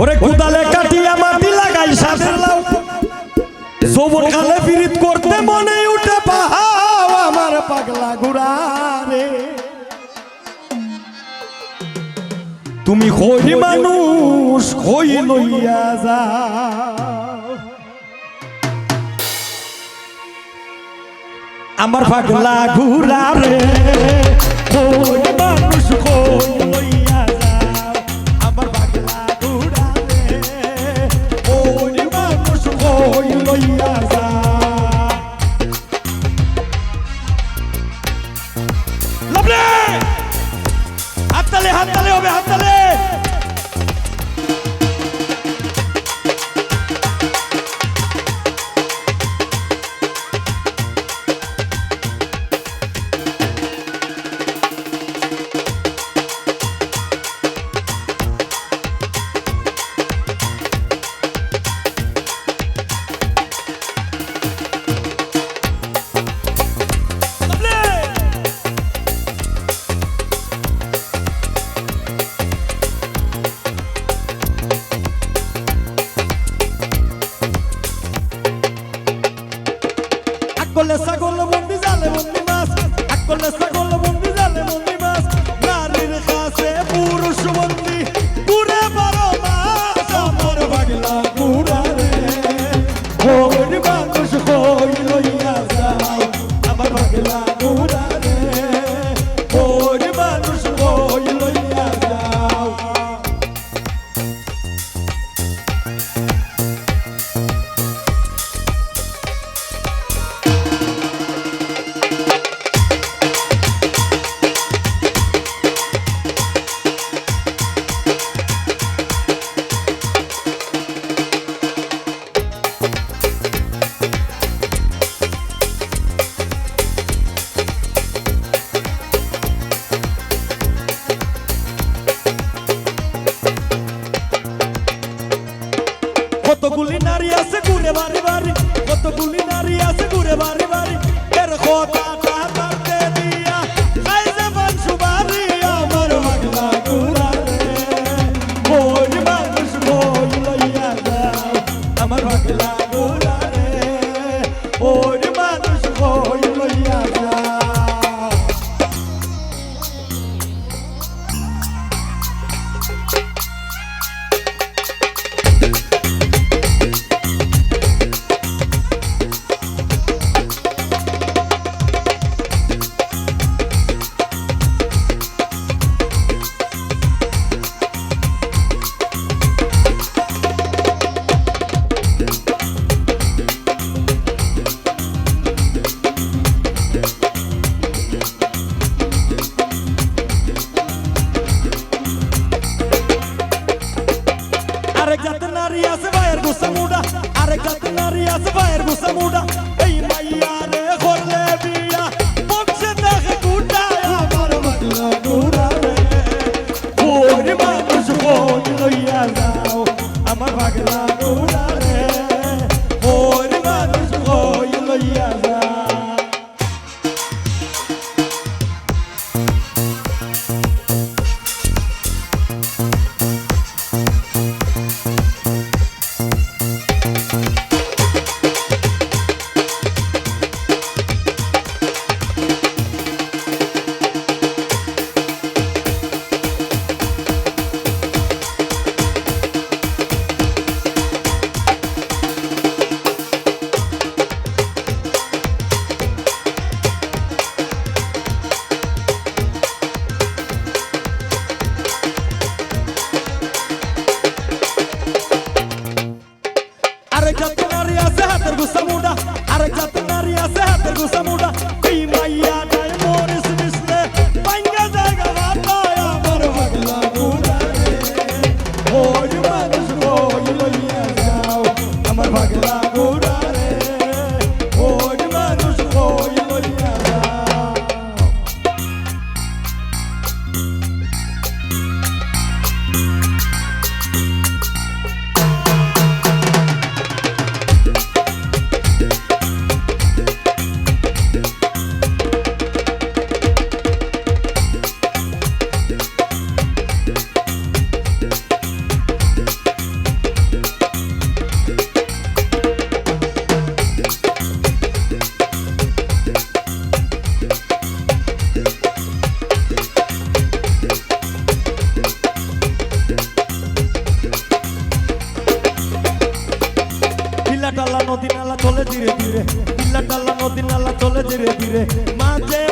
ওরে কুদালে কাটিয়া মাটি লাগাই সাদের লাউ যৌবন কালে পীড়িত করতে মনে উঠে পাহাও আমার পাগলা ঘুরা রে তুমি হই মানুষ হই লইয়া যাও আমার পাগলা ঘুরা রে হই মানুষ হই লইয়া যাও আমার পাগলা ঘুরা রে হই মানুষ হই লইয়া যাও লাভলে হাততালে হাততালে হবে হাততালে আকলে ছাগল বন্দি জালে বন্দি মাছ আকলে ছাগল বন্দি জালে বন্দি মাছ নারীর কাছে পুরুষ বন্দি ঘুরে বারো মাস আমার পাগলা ঘুরা রে হই মানুষ হই লইয়া যাও আমার পাগলা ঘুরা রে হই মানুষ হই লইয়া যাও কতগুলি নারী আছে ঘুরে বাড়ি বাড়ি কতগুলি নারী আছে ঘুরে বাড়ি বাড়ি এর কথাটা মারতে দিয়া খাইছে বানসু বাড়ি আমার পাগলা ঘুরা রে হই মানুষ হই লইয়া যাও আমার পাগলা ঘুরা রে হই মানুষ হই লইয়া যাও আরেক জাতের নারী আছে ভাইয়ের গুসা মুডা আরেক জাতের নারী আছে ভাইয়ের গুসা মুডা এই মাইয়া রে করলে বিয়া বংশে দেখে গুটায় আমার পাগলা ঘুরা রে হই মানুষ হই লইয়া যাও আমার পাগলা ঘুরা রে হই মানুষ হই লইয়া যাও আরেক জাতের নারী আছে হাতের গুসা মুডা আরেক জাতের নারী আছে হাতের গুসা মুডা এই মাইয়া যায় মরিস মিশলে পাঙ্গা জায়গা বাতায় আমার পাগলা ঘুরা রে হই মানুষ হই লইয়া যাও আমার পাগলা ঘুরা রে হই মানুষ হই লইয়া যাও চলে ধীরে ধীরে, দিল্লা টাল্লা নদী নালা চলে ধীরে ধীরে, মাঝে